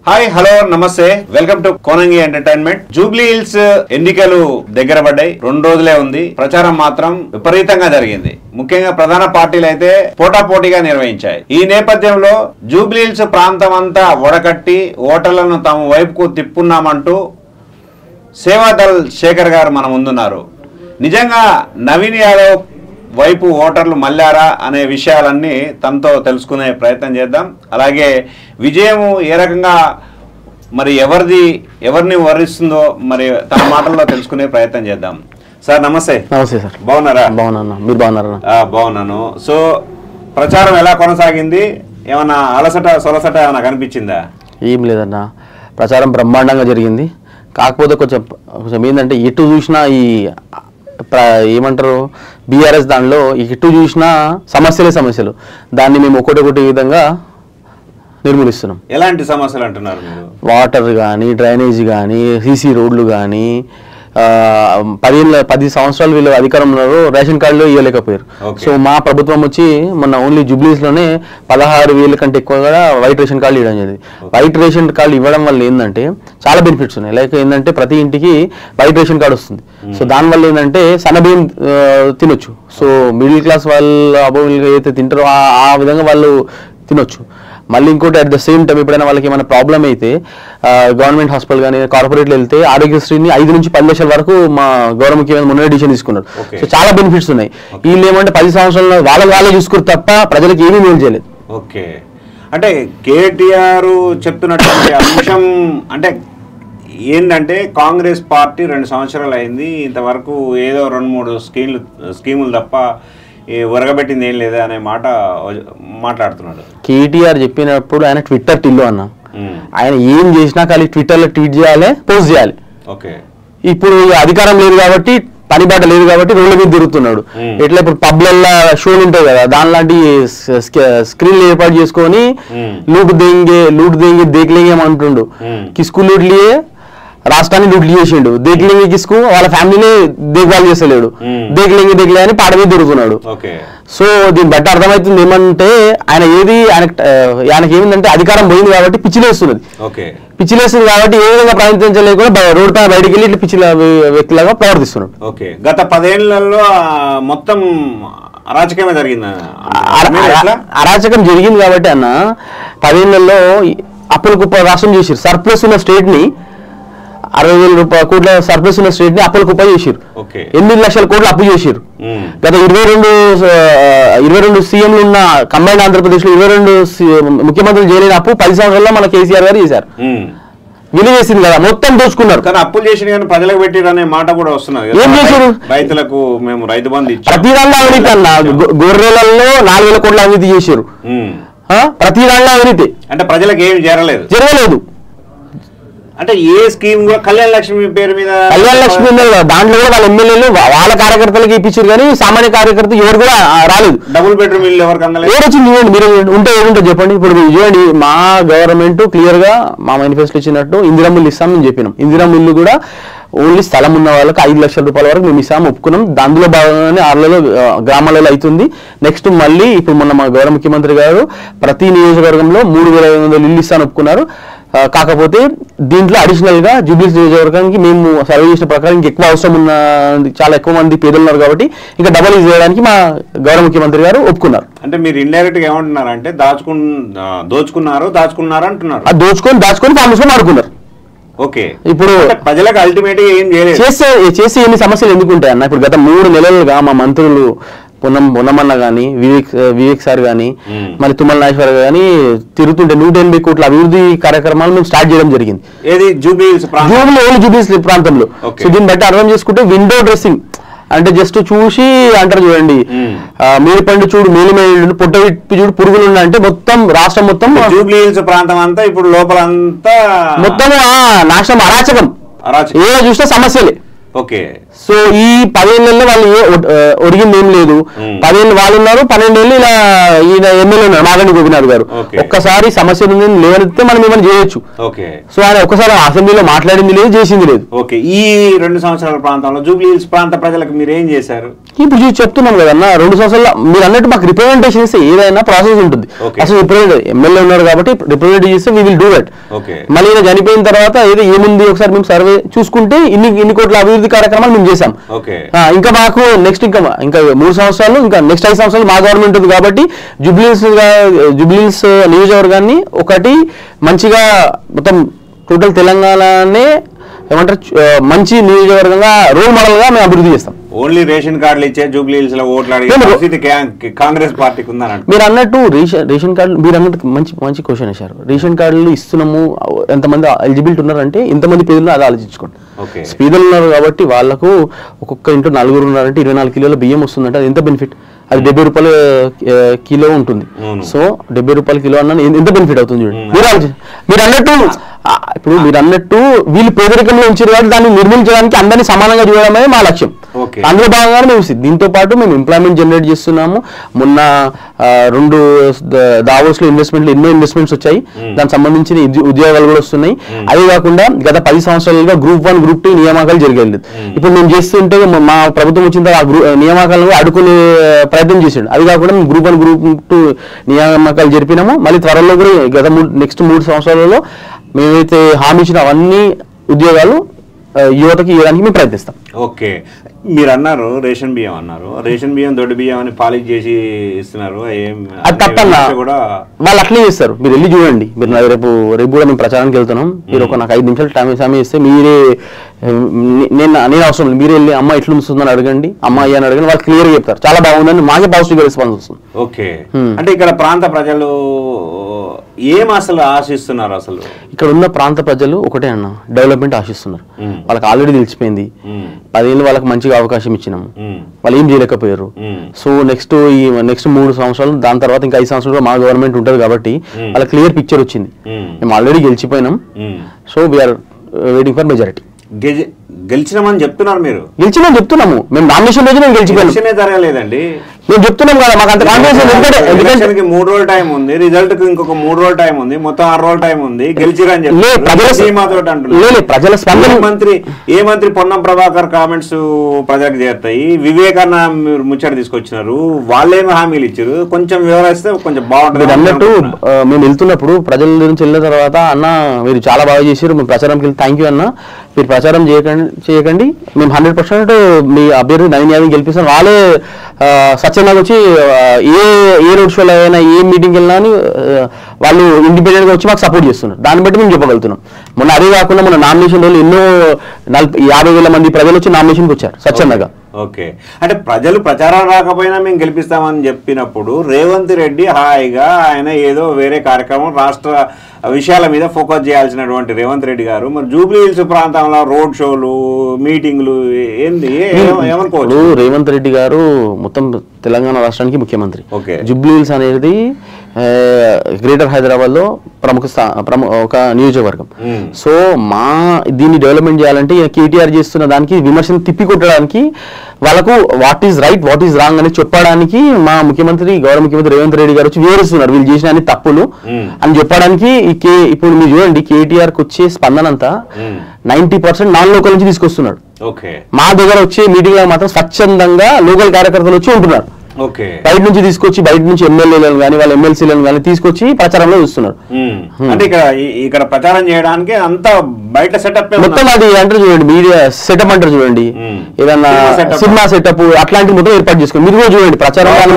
Hi hello నమస్తే welcome to Konangi entertainment. Jubilee hills ఎన్నికలు దగ్గర పడ్డాయి. 2 రోజులే ఉంది. ప్రచారం మాత్రం విపరీతంగా జరిగింది. ముఖ్యంగా ప్రధాన పార్టీలు అయితే పోటాపోటీగా నిర్వహించాయి. ఈ నేపథ్యంలో జూబ్లీ హిల్స్ ప్రాంతం అంతా వడకట్టి ఓటర్లను తమ వైపుకు తిప్పున్నామంటూ సేవాదల్ శేఖర్ గారు మన ముందున్నారు. నిజంగా నవీన్ యాదవ్ వైపు ఓటర్లు మళ్ళారా అనే విషయాలన్నీ తనతో తెలుసుకునే ప్రయత్నం చేద్దాం. అలాగే విజయం ఏ రకంగా మరి ఎవరిని వరిస్తుందో మరి తన మాటల్లో తెలుసుకునే ప్రయత్నం చేద్దాం. సార్ నమస్తే. నమస్తే సార్. బాగున్నారా? బాగున్నా. మీరు బాగున్నారా? బాగున్నాను. సో ప్రచారం ఎలా కొనసాగింది? ఏమన్నా సొలసట ఏమైనా కనిపించిందా? ఏం లేదన్న, ప్రచారం బ్రహ్మాండంగా జరిగింది. కాకపోతే కొంచెం ఏంటంటే ఎటు చూసినా ఈ ఏమంటారు బీఆర్ఎస్ దానిలో ఎటు చూసినా సమస్యలు దాన్ని మేము ఒకటి విధంగా నిర్మూలిస్తున్నాం. ఎలాంటి సమస్యలు అంటున్నారు మీరు? వాటర్ కానీ, డ్రైనేజ్ కానీ, సీసీ రోడ్లు కానీ, 10 సంవత్సరాలు వీళ్ళు అధికారంలో రేషన్ కార్డులు ఇవ్వలేకపోయారు. సో మా ప్రభుత్వం వచ్చి మొన్న ఓన్లీ జూబ్లీస్లోనే 16,000 కంటే ఎక్కువగా వైట్ రేషన్ కార్డులు ఇవ్వడం జరిగింది. వైట్ రేషన్ కార్డు ఇవ్వడం వల్ల ఏంటంటే చాలా బెనిఫిట్స్ ఉన్నాయి. లైక్ ఏంటంటే ప్రతి ఇంటికి వైట్ రేషన్ కార్డు వస్తుంది. సో దానివల్ల ఏంటంటే సన్నబియ్యం తినొచ్చు. సో మిడిల్ క్లాస్ వాళ్ళు అబోవ్ ఏదైతే తింటారో ఆ విధంగా వాళ్ళు తినొచ్చు. మళ్ళీ ఇంకోటి అట్ ద సేమ్ టైం ఎప్పుడైనా వాళ్ళకి ఏమైనా ప్రాబ్లం అయితే గవర్నమెంట్ హాస్పిటల్ కానీ కార్పొరేట్లు వెళ్తే ఆరోగ్యశ్రీని 5 నుంచి 10 లక్షల వరకు మా గౌరవ ముఖ్యమంత్రి మొన్న డిసిషన్ తీసుకున్నారు. సో చాలా బెనిఫిట్స్ ఉన్నాయి. వీళ్ళు ఏమంటే 10 సంవత్సరాల్లో వాళ్ళే చూసుకున్నారు తప్ప ప్రజలకు ఏమీ మేలు చేయలేదు. ఓకే, అంటే కేటీఆర్ చెప్తున్నటువంటి అంశం అంటే ఏంటంటే కాంగ్రెస్ పార్టీ 2 సంవత్సరాలు అయింది, ఇంతవరకు ఏదో 2-3 స్కీములు తప్ప ఉరగబెట్టింది ఏం లేదా అనే మాట మాట్లాడుతున్నాడు. కేటీఆర్ చెప్పినప్పుడు ఆయన ట్విట్టర్ టిల్లు అన్న, ఆయన ఏం చేసినా కానీ ట్విట్టర్లో ట్వీట్ చేయాలి, పోస్ట్ చేయాలి. ఓకే, ఇప్పుడు అధికారం లేదు కాబట్టి, పని బాట లేదు కాబట్టి రోడ్ల మీద తిరుగుతున్నాడు. ఎట్లా ఇప్పుడు పబ్లల్లో షోలు ఉంటాయి కదా, దానిలాంటి స్క్రీన్లు ఏర్పాటు చేసుకొని లూట్ దేంగే దేఖ్లేంగే అంటుండు. కిస్కు లూట్లియే రాష్ట్రాన్ని లూట్లు చేసిండు, దేఖ్లేంగే కిస్కు వాళ్ళ ఫ్యామిలీని దేఖ్భాల్ చేస్తలేడు, దేఖ్లేంగే అని పాట మీద తిరుగుతున్నాడు. సో దీన్ని బట్టి అర్థమవుతుంది ఏమంటే ఆయనకి ఏమిందంటే అధికారం పోయింది కాబట్టి పిచ్చిలేస్తుంది కాబట్టి ఏ విధంగా ప్రయత్నించలేకుండా రోడ్ పైన బయటికి వెళ్ళి ఇట్లా పిచ్చిల వ్యక్తిలాగా ప్రవర్తిస్తున్నాడు. ఓకే, గత 10 ఏళ్లలో మొత్తం అరాచకమే జరిగింది. అరాచకం జరిగింది కాబట్టి అన్న 10 ఏళ్లలో అప్పుల కుప్ప రాష్ట్రం చేసారు. సర్ప్లస్ ఉన్న స్టేట్ ని 60,000 కోట్ల సర్ప్లస్ ఉన్న స్టేట్ ని అప్పుల కుప్ప చేసారు. 8 లక్షల కోట్లు అప్పు చేసారు. గత 22 సీఎంలు ఉన్న కంబైన్ ఆంధ్రప్రదేశ్ లో 22 ముఖ్యమంత్రులు చేయలేని అప్పు 10 సంవత్సరాల్లో మన కేసీఆర్ గారు చేశారు. విలువేసింది కదా, మొత్తం దోచుకున్నారు. కానీ అప్పులు చేసిన కానీ ప్రజలకు పెట్టిరు అనే మాట కూడా వస్తున్నది. ఏం చేశారు? రైతులకు మేము రైతు బంధు ఇచ్చాం. ప్రతి దాంట్లో అవినీతి అన్న, గొర్రెలలో 4,000 కోట్ల అవినీతి చేశారు. ప్రతి దాంట్లో అవినీతి. అంటే ప్రజలకు ఏమి జరగలేదు. అంటే ఏ స్కీమ్ కళ్యాణ లక్ష్మి పేరు మీద, కళ్యాణ లక్ష్మి దాంట్లో కూడా వాళ్ళ ఎమ్మెల్యేలు వాళ్ళ కార్యకర్తలకు ఇప్పించారు కానీ సామాన్య కార్యకర్త ఎవరు కూడా రాలేదు. డబుల్ బెడ్రూమ్ ఇల్లు ఎవరికి అందలేదు. వచ్చింది మీరు ఉంటే చెప్పండి. ఇప్పుడు చూడండి, మా గవర్నమెంట్ క్లియర్ గా మా మేనిఫెస్టో ఇచ్చినట్టు ఇందిరమ్మ ఇస్తామని చెప్పినాం. ఇందిరమ్మ ఇల్లు కూడా ఓన్లీ స్థలం ఉన్న వాళ్ళకి 5 లక్షల రూపాయల వరకు మేము ఇస్తాము, ఒప్పుకున్నాం. దానిలో భాగంగానే 6 గ్రామాలలో అవుతుంది. నెక్స్ట్ మళ్ళీ ఇప్పుడు మొన్న మా గౌరవ ముఖ్యమంత్రి గారు ప్రతి నియోజకవర్గంలో 3,500 ఇల్లు ఇస్తాను ఒప్పుకున్నారు. కాకపోతే దీంట్లో అడిషనల్ గా జూబ్లీస్ నియోజకవర్గానికి మేము సర్వే చేసిన ప్రకారం ఇంకా ఎక్కువ అవసరం ఉన్న చాలా ఎక్కువ మంది పేదలు ఉన్నారు కాబట్టి ఇంకా డబల్ చేయడానికి మా గౌరవ ముఖ్యమంత్రి గారు ఒప్పుకున్నారు. అంటే మీరు ఇండైరెక్ట్ గా ఏమంటున్నారు అంటే దోచుకున్నారు అంటున్నారు. దాచుకొని ఫార్మర్స్ ఆడుకున్నారు. ఓకే, ఇప్పుడు ప్రజలకు అల్టిమేట్ గా ఏం చేసి ఎన్ని సమస్యలు ఎందుకు ఉంటాయన్న? ఇప్పుడు గత 3 నెలలుగా మా మంత్రులు పొన్నమన్న కానీ, వివేక్ సార్ కానీ, మళ్ళీ తుమ్మల నాగేశ్వర కానీ తిరుగుతుంటే 180 కోట్ల అభివృద్ధి కార్యక్రమాలు మేము స్టార్ట్ చేయడం జరిగింది. జూబ్లీ ప్రాంతంలో. సో దీన్ని బట్టి అర్థం చేసుకుంటే విండో డ్రెస్సింగ్ అంటే జస్ట్ చూసి అంటారు చూడండి, మేలిపండు చూడు మేలిమేలు పొట్ట విప్పి చూడు పురుగులు అంటే మొత్తం రాష్ట్రం మొత్తం జూబ్లీ హిల్స్ ప్రాంతం అంతా ఇప్పుడు లోపలంతా మొత్తం నాశనం, అరాచకం. ఏ చూస్తే సమస్యలే. ఓకే. సో ఈ 10 ఏళ్ళలో వాళ్ళు ఒడిగింది ఏం లేదు. 10 ఏళ్ళు వాళ్ళు ఉన్నారు, 12 ఏళ్ళు ఇలా ఈయన ఎమ్మెల్యే ఉన్నారు మాగంటి గోపినాథ్ గారు. ఒక్కసారి సమస్య లేవనెత్తే మనం ఏమైనా చేయొచ్చు. సో ఆయన ఒక్కసారి అసెంబ్లీలో మాట్లాడింది లేదు, చేసింది లేదు. ఓకే. ఈ 2 సంవత్సరాల ప్రాంతంలో జూబ్లీ హిల్స్ ప్రాంత ప్రజలకు మీరు ఏం చేశారు? ఇప్పుడు చెప్తున్నాం కదన్నా, 2 సంవత్సరాలు మీరు అన్నట్టు మాకు రిప్రజెంటేషన్ ఇస్తే ఏదైనా ప్రాసెస్ ఉంటుంది. అసలు ఎమ్మెల్యే ఉన్నారు కాబట్టి రిప్రజెంట్ చేస్తే వీ విల్ డూ దట్. మళ్ళీ ఈయన చనిపోయిన తర్వాత ఏదో ఏముంది ఒకసారి మేము సర్వే చూసుకుంటే ఇన్ని కోట్ల అభివృద్ధి కార్యక్రమాలు మేము చేశాం. ఇంకా మాకు నెక్స్ట్ ఇంకా 3 సంవత్సరాలు ఇంకా నెక్స్ట్ 5 సంవత్సరాలు మా గవర్నమెంట్ ఉంది కాబట్టి జూబ్లీహిల్స్ నియోజకవర్గాన్ని ఒకటి మంచిగా మొత్తం టోటల్ తెలంగాణనే ఏమంటారు మంచి నియోజకవర్గంగా రోల్ మోడల్ గా మేము అభివృద్ధి చేస్తాం. ఓన్లీ రేషన్ కార్డులు ఇచ్చే జూబ్లీహిల్స్ లో ఓట్లు అడిగే కాంగ్రెస్ పార్టీకి ఉందని మీరు అన్నట్టు రేషన్ కార్డులు మీరు అన్నట్టు మంచి క్వశ్చన్ వేశారు. రేషన్ కార్డులు ఇస్తున్నాము, ఎంతమంది ఎలిజిబిలిటీ ఉన్నారంటే ఇంతమంది పేదలు అది ఆలోచించుకోండి. పేదలు ఉన్నారు కాబట్టి వాళ్ళకు ఒక్కొక్క ఇంట్లో 4 ఉన్నారంటే 24 కిలోల బియ్యం వస్తుందంటే అది ఎంత బెనిఫిట్? అది 70 రూపాయలు కిలో ఉంటుంది. సో 70 రూపాయల కిలో అన్న ఎంత బెనిఫిట్ అవుతుంది చూడండి. మీరు అన్నట్టు ఇప్పుడు మీరు అన్నట్టు వీళ్ళు పేదరికంలో ఉంచారు కాబట్టి దాన్ని నిర్మించడానికి అందరినీ సమానంగా చూడడమే మా లక్ష్యం. అందులో భాగంగానే మేము దీంతో పాటు మేము ఎంప్లాయ్మెంట్ జనరేట్ చేస్తున్నాము. మొన్న 2 దావోస్ లో ఎన్నో ఇన్వెస్ట్మెంట్స్ వచ్చాయి, దానికి సంబంధించిన ఉద్యోగాలు కూడా వస్తున్నాయి. అదే కాకుండా గత 10 సంవత్సరాలుగా గ్రూప్ 1 గ్రూప్ 2 నియామకాలు జరిగేది. ఇప్పుడు మేము చేస్తుంటే మా ప్రభుత్వం వచ్చిన తర్వాత ఆ నియామకాలను అడుకునే ప్రయత్నం చేసాడు. అది కాకుండా మేము గ్రూప్ 1 గ్రూప్ 2 నియామకాలు జరిపినాము. మళ్ళీ త్వరలో కూడా నెక్స్ట్ 3 సంవత్సరాలలో మేమైతే హామీ ఇచ్చిన అవన్నీ ఉద్యోగాలు యువతకి ఇవ్వడానికి మేము ప్రయత్నిస్తాం. ఓకే. మీరు అన్నారు రేషన్ బియ్యం అన్నారు, రేషన్ బియ్యం దొడ్డు బియ్యం అని పాలిష్ చేసి ఇస్తున్నారు. అది తప్పన్నా కూడా వాళ్ళు అట్లే చేస్తారు. మీరు వెళ్ళి చూడండి. మీరు రేపు కూడా మేము ప్రచారానికి వెళ్తున్నాం. మీరు నాకు 5 నిమిషాలు సమయం ఇస్తే మీరే నేను అవసరం లేదు, మీరే వెళ్ళి అమ్మ ఎట్లు వస్తుందని అడగండి, అమ్మాయి అని అడగండి, వాళ్ళు క్లియర్ గా చెప్తారు. చాలా బాగుందని మాకే పాజిటివ్ రెస్పాన్స్ వస్తుంది. ఓకే. అంటే ఇక్కడ ప్రాంత ప్రజలు ఏం అసలు ఆశిస్తున్నారు? అసలు ఇక్కడ ఉన్న ప్రాంత ప్రజలు ఒకటే అన్న, డెవలప్మెంట్ ఆశిస్తున్నారు. వాళ్ళకి ఆల్రెడీ తెలిసిపోయింది. 10 ఏళ్ళు వాళ్ళకి మంచిగా అవకాశం ఇచ్చినాము, వాళ్ళు ఏం చేయలేకపోయారు. సో నెక్స్ట్ 3 సంవత్సరాలు దాని తర్వాత ఇంకా 5 సంవత్సరాలు మా గవర్నమెంట్ ఉంటుంది కాబట్టి వాళ్ళకి క్లియర్ పిక్చర్ వచ్చింది. మేము ఆల్రెడీ గెలిచిపోయినాం. So we are waiting for majority. గెలిచినామని చెప్తున్నారు మీరు? గెలిచినామని చెప్తున్నాము. మేము నామినేషన్ రోజు మేము గెలిచిపోయినా జరగలేదండి. మేము చెప్తున్నాం కదా, మాకు అంత కాన్ఫిడెన్స్. 3 రోజులు టైం ఉంది, రిజల్ట్ కి ఇంకొక 3 రోజులు టైం ఉంది, మొత్తం 6 రోజులు టైం ఉంది. గెలిచిరని చెప్పి ప్రజల స్పందన ఏ మంత్రి పొన్నం ప్రభాకర్ కామెంట్స్ ప్రజలకు చేరుతాయి. వివేకాన్న ముచ్చట తీసుకొచ్చినారు, వాళ్ళేమి హామీలు ఇచ్చారు, కొంచెం వివరిస్తే కొంచెం బాగుంటుంది. అన్నట్టు మేము వెళ్తున్నప్పుడు ప్రజల నుంచి వెళ్ళిన తర్వాత అన్న మీరు చాలా బాగా చేశారు, మేము ప్రచారంకి వెళ్తే థ్యాంక్ యూ అన్న, మీరు ప్రచారం చేయకండి మేము 100% మీ అభ్యర్థి నవీన్ యాదవ్ గెలిపిస్తాం. వాళ్ళే సత్యనాథ్ వచ్చి ఏ రోడ్ షోలో అయినా ఏ మీటింగ్కి వెళ్ళినా అని వాళ్ళు ఇండిపెండెంట్గా వచ్చి మాకు సపోర్ట్ చేస్తున్నారు. దాన్ని బట్టి మేము చెప్పగలుగుతున్నాం. మొన్న అదే కాకుండా మన నామినేషన్ రోజు ఎన్నో 50,000 మంది ప్రజలు వచ్చి నామినేషన్కి వచ్చారు స్వచ్ఛందంగా. ఓకే. అంటే ప్రజలు ప్రచారం రాకపోయినా మేము గెలిపిస్తామని చెప్పినప్పుడు రేవంత్ రెడ్డి హాయిగా ఆయన ఏదో వేరే కార్యక్రమం రాష్ట్ర విషయాల మీద ఫోకస్ చేయాల్సినటువంటి రేవంత్ రెడ్డి గారు మరి జూబ్లీ హిల్స్ ప్రాంతంలో రోడ్ షోలు మీటింగ్లు ఏంది ఏమనుకోవచ్చు? రేవంత్ రెడ్డి గారు మొత్తం తెలంగాణ రాష్ట్రానికి ముఖ్యమంత్రి. జూబ్లీ హిల్స్ అనేది గ్రేటర్ హైదరాబాద్ లో ఒక నియోజకవర్గం. సో దీన్ని డెవలప్మెంట్ చేయాలంటే కేటీఆర్ చేస్తున్న దానికి విమర్శను తిప్పికొట్టడానికి వాళ్ళకు what is right what is wrong అని చెప్పడానికి మా గౌరవ ముఖ్యమంత్రి రేవంత్ రెడ్డి గారు వచ్చి వివరిస్తున్నారు వీళ్ళు చేసిన అన్ని తప్పులు అని చెప్పడానికి. ఇప్పుడు మీరు చూడండి కేటీఆర్ కి వచ్చే స్పందన అంతా 90% నాన్ లోకల్ నుంచి తీసుకొస్తున్నాడు. మా దగ్గర వచ్చే మీటింగ్ లో మాత్రం స్వచ్ఛందంగా లోకల్ కార్యకర్తలు వచ్చి ఉంటున్నారు. బయట నుంచి తీసుకొచ్చి బయట నుంచి ఎమ్మెల్యేలను కానీ వాళ్ళ ఎమ్మెల్సీలను కానీ తీసుకొచ్చి ప్రచారంలో చూస్తున్నారు. అంటే ఇక్కడ ప్రచారం చేయడానికి అంత బయట సెటప్ మొత్తం అది అంటారు చూడండి, మీడియా సెటప్ అంటారు చూడండి, ఏదన్నా సినిమా సెటప్ అట్లాంటి మొత్తం ఏర్పాటు చేసుకోండి. మీరు కూడా చూడండి ప్రచారం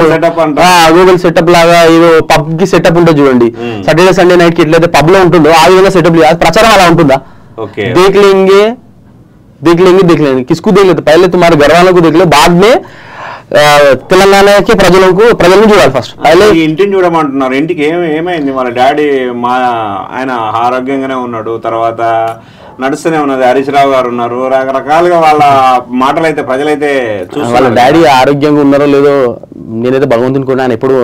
గూగుల్ సెటప్ లాగా ఏదో పబ్ కి సెటప్ ఉంటుంది చూడండి, సాటర్డే సండే నైట్ కి ఎట్లయితే పబ్ లో ఉంటుందో ఆ విధంగా సెటప్ ప్రచారం అలా ఉంటుందా? देख लेंगे किसको देख लेते, पहले तुम्हारे घर वालों को देख लो, बाद में తెలంగాణకి ప్రజలను చూడాలి. ఫస్ట్ ఇంటిని చూడమంటున్నారు. ఇంటికి ఏమైంది? వాళ్ళ డాడీ ఆయన ఆరోగ్యంగానే ఉన్నాడు, తర్వాత నడుస్తూనే ఉన్నది. హరీష్ రావు గారు ఉన్నారు, రకరకాలుగా వాళ్ళ మాటలు అయితే ప్రజలైతే వాళ్ళ డాడీ ఆరోగ్యంగా ఉన్నారో లేదో నేనైతే భగవంతుని కూడా ఆయన ఎప్పుడు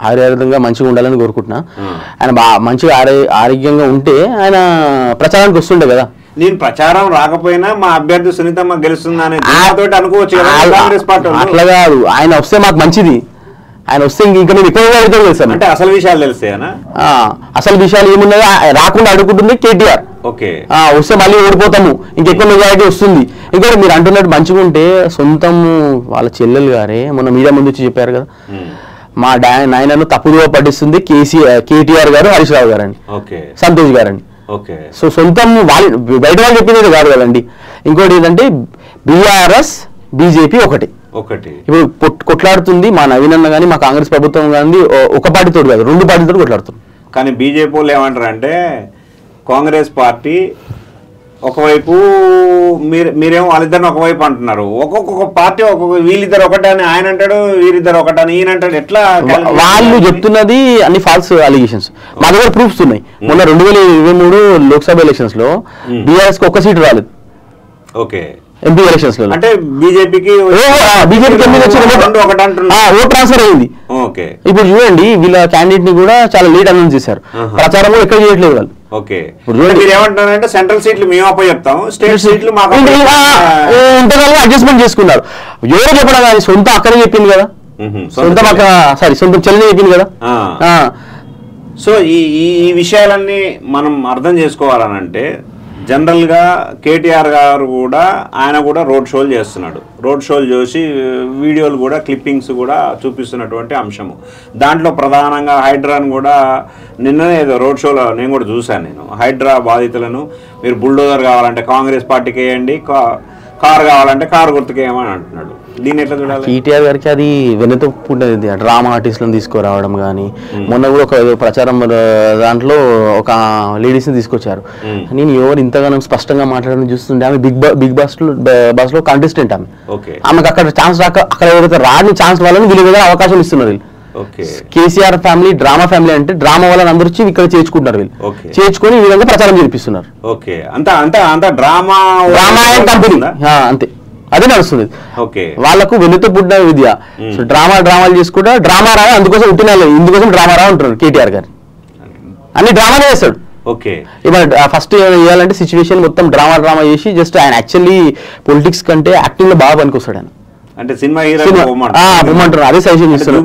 ఆరోగ్యంగా మంచిగా ఉండాలని కోరుకుంటున్నా. ఆయన మంచిగా ఆరోగ్యంగా ఉంటే ఆయన ప్రచారానికి వస్తుండే కదా. నేను ప్రచారం రాకపోయినా మా అభ్యర్థి సునీతమ్మ గెలుస్తుందని అనుకోవచ్చు కదా కాంగ్రెస్ పార్టీ. అట్లా కాదు, ఆయన వస్తే మాకు మంచిది, ఆయన వస్తే ఇంకా మేము ఎక్కువ తెలుస్తాను. అంటే అసలు విషయాలు తెలుస్తాయనా? అసలు విషయాలు ఏమున్నాయో రాకుండా అడుగుతుంది కేటీఆర్. ఓకే, వస్తే మళ్ళీ ఓడిపోతాము, ఇంకెక్కువ మెజారిటీ వస్తుంది. ఇంకోటి మీరు అంటున్నట్టు మంచిగా ఉంటే సొంతం వాళ్ళ చెల్లెలు గారే మొన్న మీడియా ముందు వచ్చి చెప్పారు కదా, మా నాయనను తప్పుదో పట్టిస్తుంది కేటీఆర్ గారు, హరీష్ రావు గారని, సంతోష్ గారని. సో సొంతం వాళ్ళు బయట వాళ్ళు చెప్పింది కాదు కదండి. ఇంకోటి ఏంటంటే బీఆర్ఎస్ బీజేపీ ఒకటి ఇప్పుడు కొట్లాడుతుంది. మా నవీన్ అన్న కానీ మా కాంగ్రెస్ ప్రభుత్వం కానీ ఒక పార్టీతో కాదు, 2 పార్టీలతో కొట్లాడుతుంది. కానీ బీజేపీ వాళ్ళు ఏమంటారు అంటే కాంగ్రెస్ పార్టీ ఒకవైపు, మీరేమో వాళ్ళిద్దరిని ఒకవైపు అంటున్నారు. ఒక్కొక్క పార్టీ వీళ్ళిద్దరు ఒకటే అని ఆయన అంటాడు, వీరిద్దరు ఒకటే అని ఈయన అంటాడు. ఎట్లా వాళ్ళు చెప్తున్నది అన్ని ఫాల్స్ అలిగేషన్స్. మా దగ్గర ప్రూఫ్స్ ఉన్నాయి. మొన్న 2023 లోక్సభ ఎలక్షన్స్ లో బీఆర్ఎస్ కి 1 సీటు రాలేదు. ఓకే, ఎంపీ ఎలక్షన్స్ లో అంటే బీజేపీకి ఓట్ ట్రాన్స్ఫర్ అయింది. ఇప్పుడు చూడండి వీళ్ళ క్యాండిడేట్ ని కూడా చాలా లేట్ అనౌన్స్ చేశారు. ప్రచారం కూడా ఎక్కడ చేయట్లేదు వాళ్ళు. మీరు ఏమంటారంటే సెంట్రల్ సీట్లు మేము అప్ప చెప్తాం, స్టేట్ సీట్లు ఇంతకాలంగా అడ్జస్ట్మెంట్ చేసుకున్నారు. ఎవరో చెప్పడం కానీ సొంత అక్కడే చెప్పింది కదా, సొంతం చెల్లి చెప్పింది కదా. సో ఈ విషయాలన్నీ మనం అర్థం చేసుకోవాలనంటే జనరల్గా కేటీఆర్ గారు కూడా ఆయన కూడా రోడ్ షోలు చేస్తున్నాడు. రోడ్ షోలు చేసి వీడియోలు కూడా క్లిప్పింగ్స్ కూడా చూపిస్తున్నటువంటి అంశము. దాంట్లో ప్రధానంగా హైడ్రాను కూడా నిన్ననే ఏదో రోడ్ షోలో నేను కూడా చూశాను. నేను హైడ్రా బాధితులను మీరు బుల్డోజర్ కావాలంటే కాంగ్రెస్ పార్టీకి వేయండి, కారు కావాలంటే కారు గుర్తుకేయమని అంటున్నాడు. దీన్ని ఎట్లా చూడాలి? కేటీఆర్ గారికి అది వెనుతప్పుండేది. డ్రామా ఆర్టిస్ట్లను తీసుకురావడం కానీ, మొన్న కూడా ఒక ప్రచారం దాంట్లో ఒక లేడీస్ని తీసుకొచ్చారు. నేను ఎవరు ఇంతగానో స్పష్టంగా మాట్లాడడం చూస్తుంటే ఆమె బిగ్ బాస్ లో కంటెస్టెంట్. ఆమెకు అక్కడ ఛాన్స్ రాక అక్కడ ఎవరైతే రాని ఛాన్స్ వాళ్ళని వీళ్ళ మీద అవకాశం ఇస్తున్నారు వీళ్ళు. కేసీఆర్ ఫ్యామిలీ డ్రామా ఫ్యామిలీ అంటే డ్రామా వాళ్ళని అందరూ వచ్చి ఇక్కడ చేర్చుకుంటారు. వీళ్ళు చేర్చుకొని ఈ విధంగా ప్రచారం చేపిస్తున్నారు. అంతే, అదే నడుస్తుంది. వాళ్ళకు వెలుత పుట్టిన విద్య. డ్రామాలు చేసుకుంటా డ్రామా రావు, అందుకోసం ఉంటున్నారు, ఇందుకోసం డ్రామా రావు అంటున్నారు కేటీఆర్ గారు. అన్ని డ్రామానే చేస్తాడు. ఫస్ట్ చేయాలంటే సిచ్యువేషన్ మొత్తం డ్రామా చేసి జస్ట్ ఆయన యాక్చువల్లీ పొలిటిక్స్ కంటే యాక్టింగ్ లో బాగా పనికొస్తాడు ఆయన. అంటే సినిమా హీరో అదే సజెషన్ చేస్తున్నారు.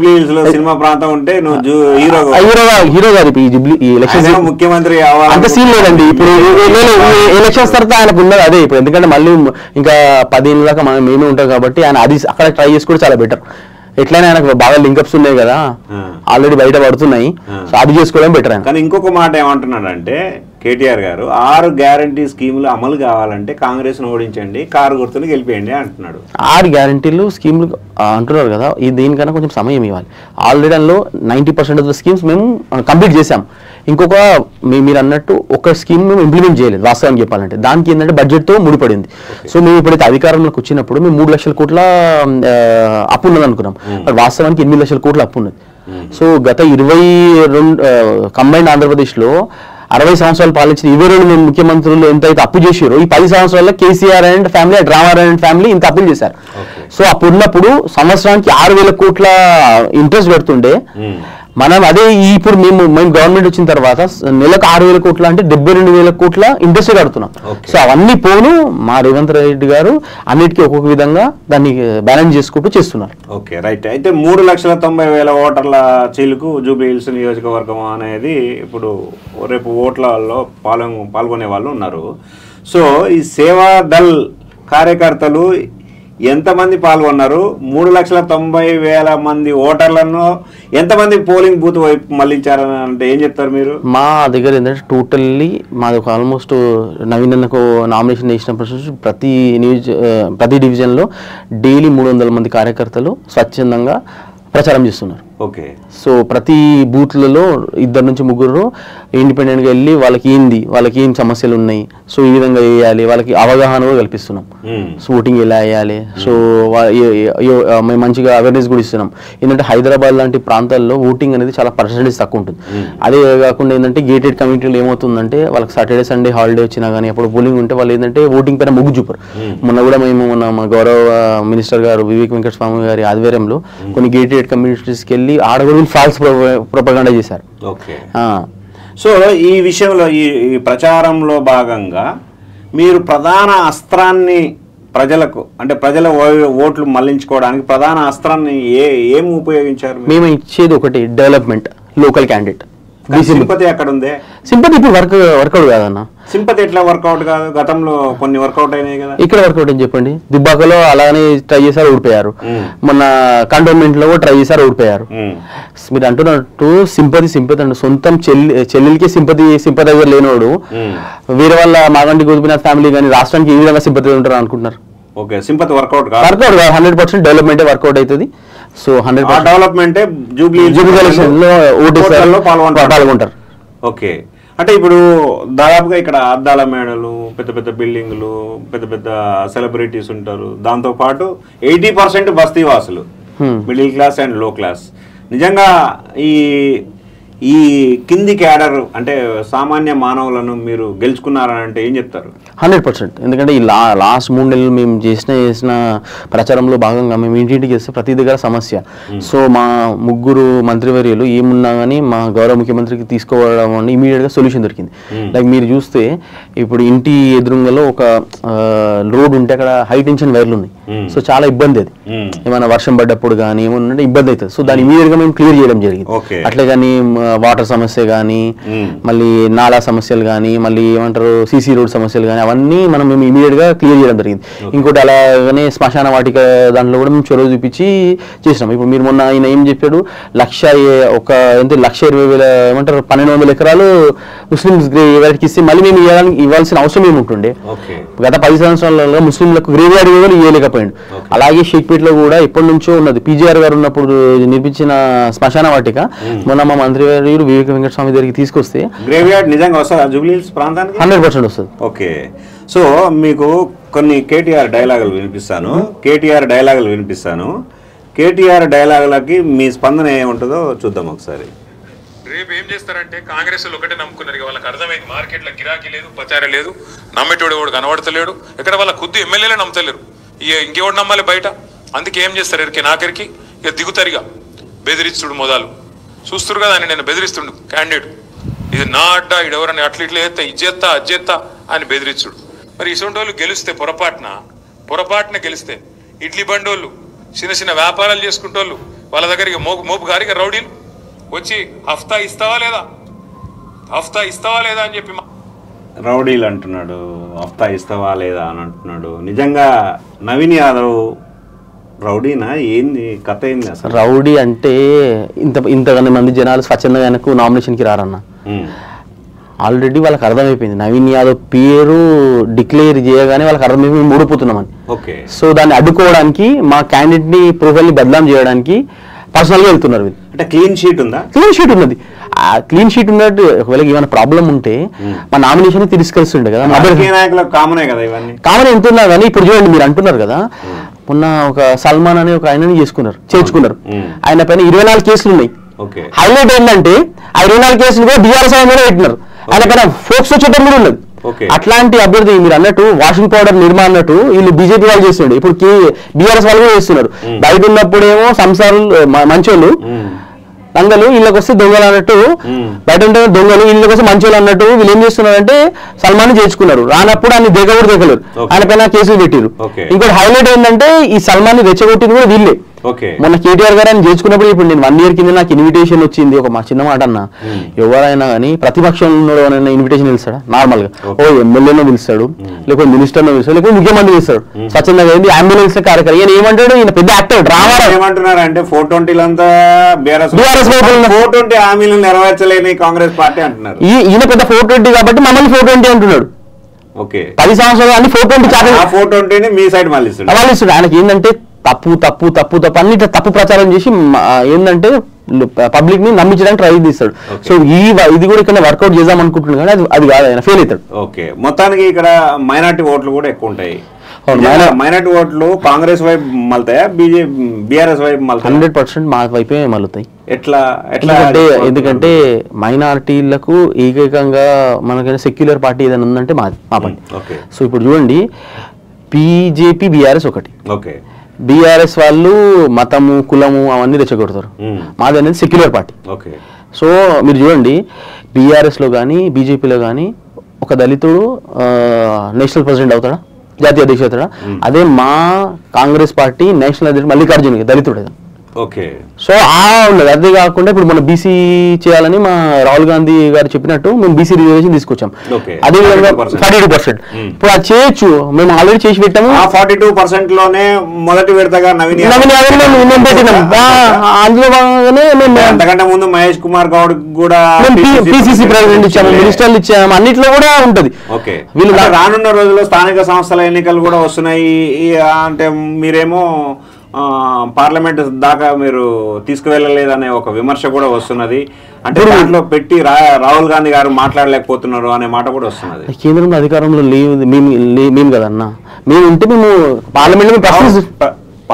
సినిమా ప్రాంతం ఉంటే హీరో గారు ఈ ఎలక్షన్ ముఖ్యమంత్రి అంత సీన్ లేదండి. ఇప్పుడు ఎలక్షన్స్ తర్వాత ఆయనకు ఉన్నది అదే. ఇప్పుడు ఎందుకంటే మళ్ళీ ఇంకా 10 ఏళ్ళ దాకా మనం మేమే ఉంటాం కాబట్టి ఆయన అది అక్కడ ట్రై చేసుకోవడం చాలా బెటర్. ఎట్లయినా ఆయనకు బాగా లింకప్స్ ఉన్నాయి కదా, ఆల్రెడీ బయట పడుతున్నాయి. సో అది చేసుకోవడం బెటర్. ఆయన కానీ ఇంకొక మాట ఏమంటున్నాడంటే కేటీఆర్ గారు 6 గ్యారంటీ స్కీములు అమలు కావాలంటే కాంగ్రెస్ ను ఓడించండి, కారు గుర్తుని గెలిపేయండి అంటున్నాడు. 6 గ్యారంటీలు స్కీములు అంటున్నారు కదా, దీనికన్నా కొంచెం సమయం ఇవ్వాలి. ఆల్రెడీ అందులో 90% ఆఫ్ ద స్కీమ్స్ మేము కంప్లీట్ చేసాం. ఇంకొక మీరు అన్నట్టు ఒక స్కీమ్ మేము ఇంప్లిమెంట్ చేయలేదు వాస్తవం చెప్పాలంటే. దానికి ఏంటంటే బడ్జెట్తో ముడిపడింది. సో మేము ఇప్పుడైతే అధికారంలోకి వచ్చినప్పుడు మేము 3 లక్షల కోట్ల అప్పు ఉన్నది అనుకున్నాం. వాస్తవానికి 8 లక్షల కోట్ల అప్పు ఉన్నది. సో గత 22 కంబైన్డ్ ఆంధ్రప్రదేశ్లో 60 సంవత్సరాలు పాలించిన 22 ముఖ్యమంత్రులు ఎంతైతే అప్పు చేశారో ఈ 10 సంవత్సరాల్లో KCR and family, drama and family ఇంత అప్పులు చేశారు. సో అప్పుడు ఉన్నప్పుడు సంవత్సరానికి 6,000 కోట్ల ఇంట్రెస్ట్ పెడుతుండే మనం అదే ఇప్పుడు మేము గవర్నమెంట్ వచ్చిన తర్వాత నెలకు 6,000 కోట్ల అంటే 72,000 కోట్ల ఇంట్రెస్ట్ కడుతున్నాం. సో అవన్నీ పోను మా రేవంత్ రెడ్డి గారు అన్నిటికీ ఒక్కొక్క విధంగా దాన్ని బ్యాలెన్స్ చేసుకుంటూ చేస్తున్నారు. Okay, right. అయితే 3,90,000 ఓటర్ల చీలుకు జూబ్లీ హిల్స్ నియోజకవర్గం అనేది ఇప్పుడు రేపు ఓట్లలో పాల్గొనే వాళ్ళు ఉన్నారు. సో ఈ సేవాదళ్ కార్యకర్తలు ఎంతమంది పాల్గొన్నారు? 3,90,000 మంది ఓటర్లను ఎంతమంది పోలింగ్ బూత్ వైపు మళ్ళించారని అంటే ఏం చెప్తారు మీరు? మా దగ్గర ఏంటంటే టోటల్లీ మాది ఒక ఆల్మోస్ట్ నవీన్ అన్నకు నామినేషన్ వేసినప్పుడు ప్రతి డివిజన్లో డైలీ 300 మంది కార్యకర్తలు స్వచ్ఛందంగా ప్రచారం చేస్తున్నారు. ఓకే. సో ప్రతి బూత్లలో 2 నుంచి 3 ఇండిపెండెంట్గా వెళ్ళి వాళ్ళకి ఏం సమస్యలు ఉన్నాయి, సో ఈ విధంగా వేయాలి, వాళ్ళకి అవగాహన కూడా కల్పిస్తున్నాం. సో ఓటింగ్ ఎలా వేయాలి, సో మేము మంచిగా అవేర్నెస్ కూడా ఇస్తున్నాం. ఏంటంటే హైదరాబాద్ లాంటి ప్రాంతాల్లో ఓటింగ్ అనేది చాలా పర్సెంటేజ్ తక్కువ ఉంటుంది. అదే కాకుండా ఏంటంటే గేటెడ్ కమ్యూనిటీలో ఏమవుతుందంటే వాళ్ళకి సాటర్డే సండే హాలిడే వచ్చినా కానీ అప్పుడు పోలింగ్ ఉంటే వాళ్ళు ఏంటంటే ఓటింగ్ పైన మొగ్గు చూపరు. మొన్న కూడా మా గౌరవ మినిస్టర్ గారు వివేక్ వెంకటస్వామి గారి ఆధ్వర్యంలో కొన్ని గేటెడ్ కమ్యూనిటీస్కి వెళ్ళి ఆడగొడుగులు ఫాల్స్ ప్రొపగండా చేశారు. ఓకే. సో ఈ విషయంలో ఈ ప్రచారంలో భాగంగా మీరు ప్రధాన అస్త్రాన్ని ప్రజలకు అంటే ప్రజల ఓట్లు మళ్లించుకోవడానికి ప్రధాన అస్త్రాన్ని ఏం ఉపయోగించారు? మేము ఇచ్చేది ఒకటి డెవలప్మెంట్, లోకల్ క్యాండిడేట్. సింపతి ఎక్కడ ఉంది? సింపతి ఇప్పుడు వర్కౌట్ కాదన్న. సింపతి ఎట్లా వర్కౌట్ కాదు? గతంలో కొన్ని వర్కౌట్ అయినాయి కదా. ఇక్కడ వర్కౌట్ అని చెప్పండి. దుబ్బాకలో అలానే ట్రై చేశారు, ఓడిపోయారు. మొన్న కంటోన్మెంట్ లో కూడా ట్రై చేశారు, ఓడిపోయారు. మీరు అంటున్నట్టు సింపతి అండి. సొంతం చెల్లెలకి సింపతైజర్ లేనివాడు వేరే వాళ్ళ మాగంటి గోపినాథ్ ఫ్యామిలీ కానీ రాష్ట్రానికి ఏ విధంగా సింపతి ఉంటారు అనుకుంటున్నారు? ఓకే, సింపతి వర్కౌట్ కాదు. 100% డెవలప్మెంట్ వర్కౌట్ అవుతుంది. సో 100% డెవలప్మెంట్ జూబ్లీ పాల్గొంటారు. ఓకే, అంటే ఇప్పుడు దాదాపుగా ఇక్కడ అద్దాల మేడలు, పెద్ద పెద్ద బిల్డింగ్లు, పెద్ద పెద్ద సెలబ్రిటీస్ ఉంటారు. దాంతో పాటు 80% బస్తీ వాసులు, మిడిల్ క్లాస్ అండ్ లో క్లాస్. నిజంగా ఈ కింది క్యాడర్ అంటే సామాన్య మానవులను మీరు గెలుచుకున్నారని అంటే ఏం చెప్తారు? 100%. ఎందుకంటే ఈ లాస్ట్ 3 నెలలు మేము చేసిన ప్రచారంలో భాగంగా మేము ఇంటింటికి చేస్తే ప్రతి దగ్గర సమస్య. సో మా ముగ్గురు మంత్రివర్యులు ఏమున్నా కానీ మా గౌరవ ముఖ్యమంత్రికి తీసుకోవడం అని ఇమీడియట్గా సొల్యూషన్ దొరికింది. లైక్ మీరు చూస్తే ఇప్పుడు ఇంటి ఎదురుంగలో ఒక రోడ్ ఉంటే అక్కడ హై టెన్షన్ వైర్లు ఉన్నాయి. సో చాలా ఇబ్బంది అది. ఏమైనా వర్షం పడ్డప్పుడు కానీ ఏమన్నా ఇబ్బంది అవుతుంది. సో దాన్ని ఇమీడియట్గా మేము క్లియర్ చేయడం జరిగింది. అట్లే కానీ వాటర్ సమస్య కానీ, మళ్ళీ నాలా సమస్యలు కానీ, మళ్ళీ ఏమంటారు సీసీ రోడ్ సమస్యలు కానీ, అవన్నీ మేము ఇమీడియట్ గా క్లియర్ చేయడం జరిగింది. ఇంకోటి అలాగనే శ్మశాన వాటిక దాంట్లో కూడా మేము చొరవ చూపించి చేసినాం. ఇప్పుడు మీరు మొన్న ఆయన ఏం చెప్పాడు, 1,20,000 ఏమంటారు 1,200 ఎకరాలు ముస్లిమ్స్ ఎవరికి ఇస్తే మళ్ళీ మేము ఇవ్వాల్సిన అవసరం ఏముంటుండే. గత 10 సంవత్సరాలలో ముస్లింలకు గ్రేవ్ యార్డ్ కూడా ఇవ్వలేకపోయింది. అలాగే షేక్పేటలో కూడా ఎప్పటి నుంచో ఉన్నది. పీజీఆర్ గారు ఉన్నప్పుడు నిర్మించిన శ్మశాన వాటిక మొన్న మా మంత్రి వివేక వెంకట స్వామి దగ్గరికి తీసుకొస్తే గ్రేవ్ యార్డ్ నిజంగా వస్తుంది జూబ్లీ హిల్స్ ప్రాంతానికి 100% వస్తుంది. ఓకే, సో మీకు కొన్ని కేటీఆర్ డైలాగులు వినిపిస్తాను. కేటీఆర్ డైలాగులకి మీ స్పందన ఏముంటుందో చూద్దాం ఒకసారి. రేపు ఏం చేస్తారంటే కాంగ్రెస్ ఒకటే నమ్ముకున్నారు. వాళ్ళకి అర్థమైంది మార్కెట్లో గిరాకీ లేదు, ప్రచారం లేదు, నమ్మేటోడు ఎవడు కనబడతలేడు. ఇక్కడ వాళ్ళ కొద్ది ఎమ్మెల్యేలే నమ్మతలేరు. ఇంకెవడు నమ్మాలి బయట? అందుకే ఏం చేస్తారు, ఎరికి నాకరికి ఇక దిగుతారిగా బెదిరిస్తుడు మొదలు చూస్తురు కదా అని. నేను బెదిరిస్తుండు క్యాండిడేట్, ఇది నా అడ్డా, ఇడెవరని అట్లా ఇట్లా చేస్తా ఇజ్జెత్తా అజ్జెత్తా అని బెదిరిస్తుడు. మరి ఇటువంటి వాళ్ళు గెలిస్తే పొరపాటున గెలిస్తే ఇడ్లీ బండోళ్ళు, చిన్న చిన్న వ్యాపారాలు చేసుకుంటోళ్ళు వాళ్ళ దగ్గరికి మోపు గారిగా రౌడీలు వచ్చి హఫ్తా ఇస్తావా లేదా అని చెప్పి రౌడీలు అంటున్నాడు, హఫ్తా ఇస్తావా లేదా అని అంటున్నాడు. నిజంగా నవీన్ యాదవ్ రౌడీనా? ఏంది కథ? ఏంది అసలు? రౌడీ అంటే ఇంతగానే మంది జనాలు స్వచ్ఛందంగా ఆయనకు నామినేషన్కి రారన్న. ఆల్రెడీ వాళ్ళకి అర్థమైపోయింది. నవీన్ యాదవ్ పేరు డిక్లేర్ చేయగానే వాళ్ళకి అర్థమైపోయి మేము ఓడిపోతున్నామని. సో దాన్ని అడ్డుకోవడానికి మా క్యాండిడేట్ ని ప్రొఫైల్ ని బదలాం చేయడానికి పర్సనల్ గా వెళ్తున్నారు. అంటే క్లీన్ షీట్ ఉందా? క్లీన్ షీట్ ఉన్నది. క్లీన్ షీట్ ఉన్నట్టు ఒకవేళ ఏమైనా ప్రాబ్లం ఉంటే మా నామినేషన్ తిరస్కరిస్తుండే కదా. కామన్ ఎంత ఉన్నా కానీ ఇప్పుడు చూడండి, మీరు అంటున్నారు కదా మొన్న ఒక సల్మాన్ అనే ఒక ఆయనని చేర్చుకున్నారు. ఆయన పైన 24 కేసులు ఉన్నాయి. హైలైట్ ఏంటంటే ఆ 24 కేసులు కూడా బీఆర్ఎస్ ఆయన పెట్టినారు. ఆయన పైన ఫోక్సో చట్టం కూడా ఉన్నది. అట్లాంటి అభ్యర్థి మీరు అన్నట్టు వాషింగ్ పౌడర్ నిర్మా అన్నట్టు వీళ్ళు బీజేపీ వాళ్ళు చేస్తుండే, ఇప్పుడు బీఆర్ఎస్ వాళ్ళు కూడా చేస్తున్నారు. బయట ఉన్నప్పుడేమో సంసారాలు మంచోళ్ళు దంగలు, వీళ్ళకి వస్తే దొంగలు అన్నట్టు. బయట ఉంటే దొంగలు, వీళ్ళకి వస్తే మంచోళ్ళు అన్నట్టు. వీళ్ళు ఏం చేస్తున్నారంటే సల్మాన్ చేర్చుకున్నారు. రానప్పుడు ఆయన దిగలేరు, ఆయన పైన కేసులు పెట్టారు. ఇంకోటి హైలైట్ ఏంటంటే ఈ సల్మాన్ రెచ్చగొట్టింది కూడా వీళ్ళే. మొన్న కేటీఆర్ గారు ఆయన చేర్చుకున్నప్పుడు ఇప్పుడు నేను 1 year కింద నాకు ఇన్విటేషన్ వచ్చింది. ఒక మా చిన్న మాట అన్న, ఎవరైనా కానీ ప్రతిపక్షంలో ఇన్విటేషన్ పిలుస్తాడా? నార్మల్ గా ఎమ్మెల్యేనో పిలుస్తాడు, లేకపోతే మినిస్టర్నో పిలుస్తాడు, లేకపోతే ముఖ్యమంత్రి పిలుస్తాడు. స్వచ్ఛందంగా ఏంది అంబులెన్స్ కార్యక్రమం. ఈయన ఏమంటాడు, ఈయన పెద్ద యాక్టర్ రామారావు ఏమంటున్నారు అంటే 420 హామీలు నెరవేర్చలేని కాంగ్రెస్ పార్టీ అంటున్నారు. ఈయన పెద్ద 420 కాబట్టి మమ్మల్ని 420 అంటున్నాడు. 10 సంవత్సరాలు అన్ని 420 మీ సైడ్ మళ్ళీ ఇస్తాడు. ఆయనకి ఏంటంటే తప్పు అన్ని తప్పు ప్రచారం చేసి ఏంటంటే పబ్లిక్ ని నమ్మించడానికి ట్రై చేస్తాడు. సో ఇది కూడా ఇక్కడ వర్కౌట్ చేద్దాం అనుకుంటున్నాడు కానీ అది కాదు, ఆయన ఫెయిల్ అవుతాడు. మొత్తానికి ఇక్కడ మైనార్టీ ఓట్లు కూడా ఎక్కువ ఉంటాయి. మైనార్టీ ఓట్లు కాంగ్రెస్ వైపు మళ్తాయా, బీఆర్ఎస్ వైపు మళ్తాయి? 100% మా వైపే మలుతాయి. ఎట్లా ఎందుకంటే మైనారిటీలకు ఏకైకంగా మనకైనా సెక్యులర్ పార్టీ ఏదైనా ఉందంటే మా పని. సో ఇప్పుడు చూడండి, బీజేపీ బీఆర్ఎస్ ఒకటి. బీఆర్ఎస్ వాళ్ళు మతము కులము అవన్నీ రెచ్చగొడతారు. మాది అనేది సెక్యులర్ పార్టీ. సో మీరు చూడండి, బీఆర్ఎస్ లో కానీ బీజేపీలో కానీ ఒక ఒక దళితుడు నేషనల్ ప్రెసిడెంట్ అవుతాడా, జాతీయ అధ్యక్షుడు అవుతాడా? అదే మా కాంగ్రెస్ పార్టీ నేషనల్ అధ్యక్షుడు మల్లికార్జున్ దళితుడు. ఓకే. సో ఉన్నది. అదే కాకుండా ఇప్పుడు మనం బీసీ చేయాలని మా రాహుల్ గాంధీ గారు చెప్పినట్టు మేము బీసీ రిజర్వేషన్ తీసుకొచ్చాం. అదే విధంగా 42%. ఇప్పుడు అది చేయొచ్చు, మేము ఆల్రెడీ చేసి పెట్టాము. 42% లోనే మొదటి విడతగా నవీన్ పెట్టినాం. అందులో భాగంగానే మేము అంతకంటే ముందు మహేష్ కుమార్ గౌడ్ కూడా పిసిసి ప్రెసిడెంట్ ఇచ్చాము, మినిస్టర్లు ఇచ్చాము, అన్నిట్లో కూడా ఉంటది. వీళ్ళు రానున్న రోజుల్లో స్థానిక సంస్థల ఎన్నికలు కూడా వస్తున్నాయి. అంటే మీరేమో పార్లమెంట్ దాకా మీరు తీసుకువెళ్ళలేదనే ఒక విమర్శ కూడా వస్తున్నది. అంటే దాంట్లో పెట్టి రాహుల్ గాంధీ గారు మాట్లాడలేకపోతున్నారు అనే మాట కూడా వస్తున్నది. కేంద్రంలో అధికారంలో లేదు మేము కదన్నా, మేము ఉంటే మేము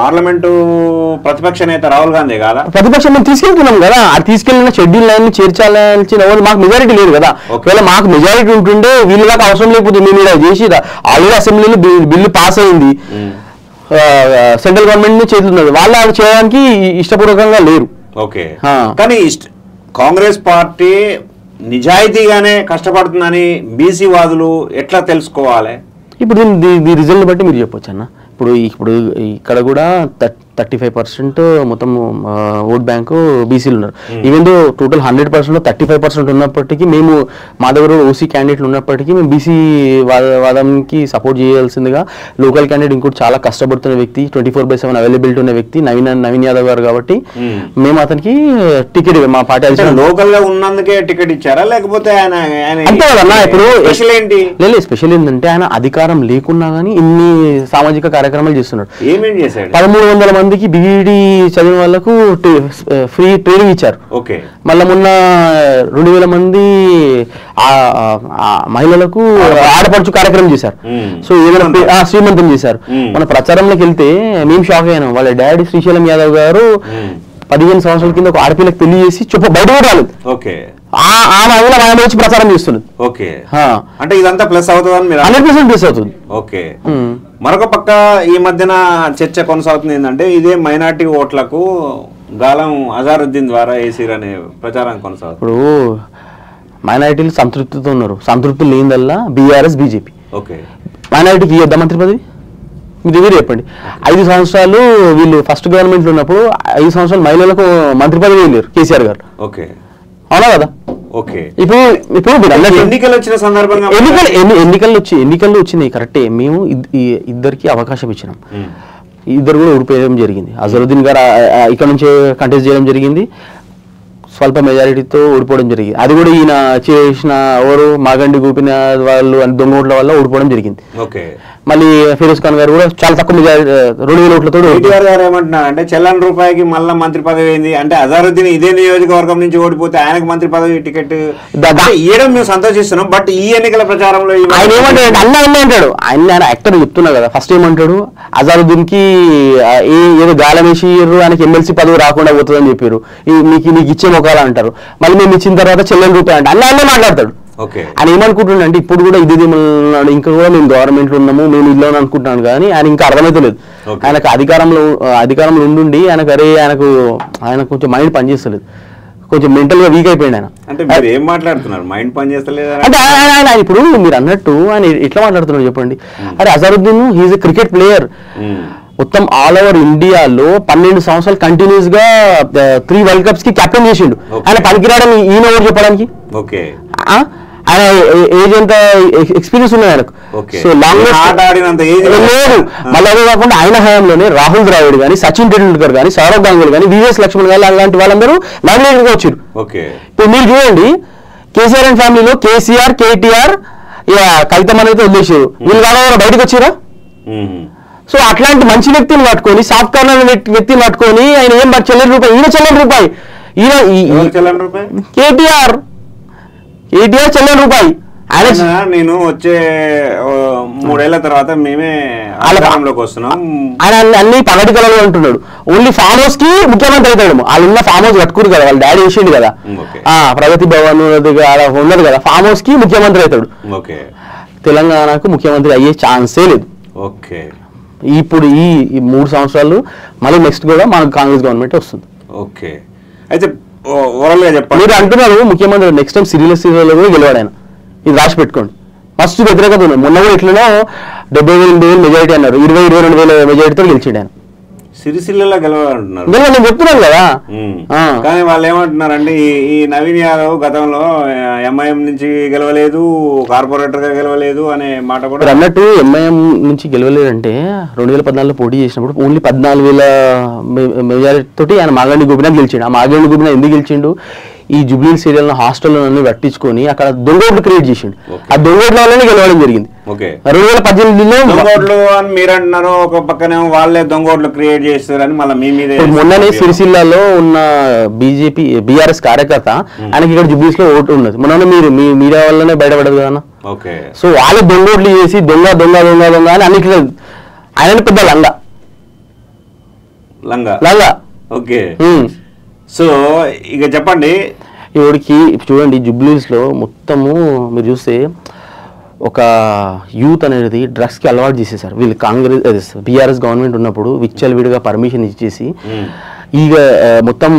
పార్లమెంటు ప్రతిపక్ష నేత రాహుల్ గాంధీ కదా, ప్రతిపక్షం మేము తీసుకెళ్తున్నాం కదా. అది తీసుకెళ్లిన షెడ్యూల్ లైన్ చేర్చాల్సిన మాకు మెజారిటీ లేదు కదా. ఒకవేళ మాకు మెజారిటీ ఉంటుండే వీళ్ళు దాకా అవసరం లేకపోతే మేము ఇలా చేసి ఆల్రెడీ అసెంబ్లీలో బిల్లు పాస్ అయింది, సెంట్రల్ గవర్నమెంట్ చేతులు ఉన్నది, వాళ్ళు చేయడానికి ఇష్టపూర్వకంగా లేరు. ఓకే. కానీ కాంగ్రెస్ పార్టీ నిజాయితీగానే కష్టపడుతుందని బీసీ వాదులు ఎట్లా తెలుసుకోవాలి? ఇప్పుడు దీని రిజల్ట్ బట్టి మీరు చెప్పొచ్చు అన్న. ఇప్పుడు ఇక్కడ కూడా 35% మొత్తం ఓట్ బ్యాంకు బీసీలు ఉన్నారు. ఈవెన్ దో టోటల్ 100%లో 35% ఉన్నప్పటికీ మేము మా దగ్గర ఓసీ క్యాండిడేట్లు ఉన్నప్పటికీ మేము బీసీ వాదంకి సపోర్ట్ చేయాల్సిందిగా లోకల్ క్యాండిడేట్ ఇంకోటి చాలా కష్టపడుతున్న వ్యక్తి, 24/7 అవైలబిలిటీ ఉన్న వ్యక్తి నవీన్ యాదవ్ గారు కాబట్టి మేము అతనికి టికెట్ మా పార్టీ లోకల్ గా ఉన్నందుకే టికెట్ ఇచ్చారా లేకపోతే అంతే కదన్నా. ఇప్పుడు లేదు, స్పెషల్ ఏంటంటే ఆయన అధికారం లేకున్నా గానీ ఇన్ని సామాజిక కార్యక్రమాలు చేస్తున్నాడు. ఏమేం చేశాడు? 1300 మందికి బీఈడి చదివిన వాళ్ళకు ఫ్రీ ట్రైనింగ్ ఇచ్చారు. మళ్ళీ మొన్న 2000 మంది మహిళలకు ఆడపడుచు కార్యక్రమం చేశారు. సో ఏదైనా శ్రీమంతం చేశారు. మన ప్రచారంలోకి వెళ్తే మేము షాక్ అయ్యాను. వాళ్ళ డాడీ శ్రీశైలం యాదవ్ గారు 15 సంవత్సరాల కింద ఒక ఆడపిల్లకు పెళ్లి చేసి బయట కూడా రాలేదు. ఆయన వచ్చి ప్రచారం చేస్తున్నది. ఓకే. అంటే ఇదంతా ప్లస్ అవుతుంది, 100% ప్లస్ అవుతుంది. ఓకే. మరొక పక్క ఈ మధ్యన చర్చ కొనసాగుతుంది ఏంటంటే ఇదే మైనార్టీ ఓట్లకు గాలం అజారుద్దీన్ ద్వారా వేసిరనే ప్రచారం కొనసాగుతుంది. ఇప్పుడు మైనారిటీలు సంతృప్తితో ఉన్నారు, సంతృప్తి లేనిదల్లా బీఆర్ఎస్ బీజేపీ. ఓకే. మైనారిటీకి ఇవ్వద్దా మంత్రి పదవి? మీరు చెప్పండి. 5 సంవత్సరాలు వీళ్ళు ఫస్ట్ గవర్నమెంట్ లో ఉన్నప్పుడు 5 సంవత్సరాలు మహిళలకు మంత్రి పదవి వెళ్ళారు కేసీఆర్ గారు. ఓకే. అవునా కదా? ఓకే. ఇప్పుడు ఎన్నికలు వచ్చిన సందర్భంగా ఎన్నికల్లో వచ్చినాయి కరెక్టే. మేము ఇద్దరికి అవకాశం ఇచ్చినాం, ఇద్దరు కూడా ఓడిపోయడం జరిగింది. అజరుద్దీన్ గారు ఇక్కడ నుంచి కంటెస్ట్ చేయడం జరిగింది, స్వల్ప మెజారిటీతో ఓడిపోవడం జరిగింది. అది కూడా ఈయన చేసిన ఎవరు మాగండి గోపిన వాళ్ళు అని దొంగ ఓట్ల వల్ల ఓడిపోవడం జరిగింది. మళ్ళీ ఫిరోజ్ ఖాన్ గారు కూడా చాలా తక్కువ మెజారిటీ 2000 ఓట్లతో. కేటీఆర్ గారు ఏమంటున్నారు అంటే చెల్లని రూపాయికి మళ్ళీ మంత్రి పదవి అయింది అంటే అజరుద్దీన్ ఇదే నియోజకవర్గం నుంచి ఓడిపోతే ఆయనకు మంత్రి పదవి టికెట్ ఇవ్వడం మేము సంతోషిస్తున్నాం. బట్ ఈ ఎన్నికల ప్రచారంలో ఆయన ఏమంటాడు అంటాడు, ఆయన యాక్టర్ చెప్తున్నా కదా. ఫస్ట్ ఏమంటాడు, అజరుద్దీన్ కి ఏదో గాలమేసి ఆయనకి ఎమ్మెల్సీ పదవి రాకుండా పోతుందని చెప్పారు, నీకు ఇచ్చే మొక్కలు అంటారు. మళ్ళీ మేము ఇచ్చిన తర్వాత చెల్లని రూపాయి అంటే అన్నీ మాట్లాడతాడు. ఆయన ఏమనుకుంటున్నాడు అంటే ఇప్పుడు కూడా ఇదే ఇంకా కూడా మేము గవర్నమెంట్ లో ఉన్నాము, మేము ఇల్లు అనుకుంటున్నాను కానీ ఆయన ఇంకా అర్థమైతే లేదు. ఆయనకు అధికారంలో ఉండి ఆయన కొంచెం మైండ్ పనిచేస్తలేదు, కొంచెం మెంటల్ గా వీక్ అయిపోయింది ఆయన. అంటే ఏం మాట్లాడుతున్నారు, మైండ్ పనిచేస్తలేదు అంటే ఆయన ఇప్పుడు మీరు అన్నట్టు ఆయన ఎట్లా మాట్లాడుతున్నారు చెప్పండి. అరే అజరుద్దీన్ హీఈస్ ఎ క్రికెట్ ప్లేయర్, మొత్తం ఆల్ ఓవర్ ఇండియాలో 12 సంవత్సరాలు కంటిన్యూస్ గా 3 వరల్డ్ కప్స్ కి కెప్టెన్ చేసిండు. ఆయన పనికిరాడని ఈయన ఎవరు చెప్పడానికి? ఆయన ఏజ్ ఎంత ఎక్స్పీరియన్స్ ఉన్నది ఆయనకు. సో లాంగ్ లేదు. మళ్ళీ అదే కాకుండా ఆయన హయాంలోనే రాహుల్ ద్రావిడ్ కానీ, సచిన్ టెండూల్కర్ కానీ, సౌరవ్ గంగూలీ కానీ, వివిఎస్ లక్ష్మణ్ కానీ అలాంటి వాళ్ళందరూ నామినేటెడ్ గా వచ్చారు. ఇప్పుడు మీరు చూడండి కేసీఆర్ అండ్ ఫ్యామిలీలో కేసీఆర్, కేటీఆర్, కవితమ్మని అయితే వదిలేసారు. వీళ్ళు కావాలి బయటకు వచ్చారా? సో అట్లాంటి మంచి వ్యక్తిని పట్టుకొని, సాఫ్ట్ కార్నర్ వ్యక్తిని పట్టుకొని ఆయన ఏం చెల్లని రూపాయి, ఈయన చెల్లని రూపాయి, కేటీఆర్ చెల్లని రూపాయి. నేను వచ్చే 3 ఏళ్ల తర్వాత మేమే అధికారంలోకి వస్తున్నాం ఆయన అన్ని పగటి కళలు అంటున్నాడు. ఓన్లీ ఫామ్ హౌస్ కి ముఖ్యమంత్రి అవుతాడు. వాళ్ళు ఉన్న ఫామ్ హౌస్ కట్టుకురు కదా, వాళ్ళ డాడీ వేసిండు కదా, ప్రగతి భవన్ ఉన్నది కదా, ఫామ్ హౌస్ కి ముఖ్యమంత్రి అవుతాడు. తెలంగాణకు ముఖ్యమంత్రి అయ్యే ఛాన్సే లేదు. ఇప్పుడు ఈ 3 సంవత్సరాలు మళ్ళీ నెక్స్ట్ కూడా మనకు కాంగ్రెస్ గవర్నమెంట్ వస్తుంది. ఓకే. అయితే ఓవరాల్ గా చెప్పండి, మీరు అంటున్నారు ముఖ్యమంత్రి నెక్స్ట్ టైం సీరియల్ కూడా గెలవాడు ఆయన, ఇది రాసి పెట్టుకోండి. మస్తు వ్యతిరేకత ఉంది. మొన్న కూడా ఇట్లనో 70,000 మెజారిటీ అన్నారు, 22,000 మెజారిటీతో గెలిచిండు ఆయన. సిరిసిల్లలో గెలవాలంటున్నారు. నేను చెప్తున్నాను కదా. కానీ వాళ్ళు ఏమంటున్నారంటే ఈ నవీన్ యాదవ్ గతంలో ఎంఐఎం నుంచి గెలవలేదు, కార్పొరేటర్ గా గెలవలేదు అనే మాట కూడా అన్నట్టు. ఎంఐఎం నుంచి గెలవలేదంటే 2014లో పోటీ చేసినప్పుడు ఓన్లీ 14,000 మెజారిటీ తోటి ఆయన మాగండి గోపినాథ్ గెలిచిండు. ఆ మాగండి గోపినాథ్ ఎందుకు గెలిచిండు? ఈ జూబ్లీహిల్స్ ఏరియాలో హాస్టల్లో అన్ని పట్టించుకొని అక్కడ దొంగోట్లు క్రియేట్ చేసిండు. ఆ దొంగోట్ల వల్లనే గెలవడం జరిగింది. 2018లో దొంగోట్లు అని మీరు అంటున్నారు, ఒక పక్కనే వాళ్ళే దొంగోట్లు క్రియేట్ చేస్తారని మళ్ళీ మీ మీద. మొన్ననే సిరిసిల్లాలో ఉన్న బీజేపీ బీఆర్ఎస్ కార్యకర్త ఆయనకి ఇక్కడ జూబ్లీహిల్స్ లో ఓటు ఉన్నది. మొన్న మీరు మీ మీడియా వల్లనే బయటపడదు కదా. సో వాళ్ళే దొంగోట్లు చేసి దొంగ దొంగ దొంగ దొంగ అని అన్నిట్లో ఆయన పెద్ద లంగా లంగా లంగా. ఓకే, సో ఇక చెప్పండి. ఇవిడికి చూడండి, జూబ్లీహిల్స్లో మొత్తము మీరు చూస్తే ఒక యూత్ అనేది డ్రగ్స్కి అలవాటు చేసేసారు. వీళ్ళు కాంగ్రెస్ బీఆర్ఎస్ గవర్నమెంట్ ఉన్నప్పుడు విచ్చలవిడిగా పర్మిషన్ ఇచ్చేసి ఈగ మొత్తం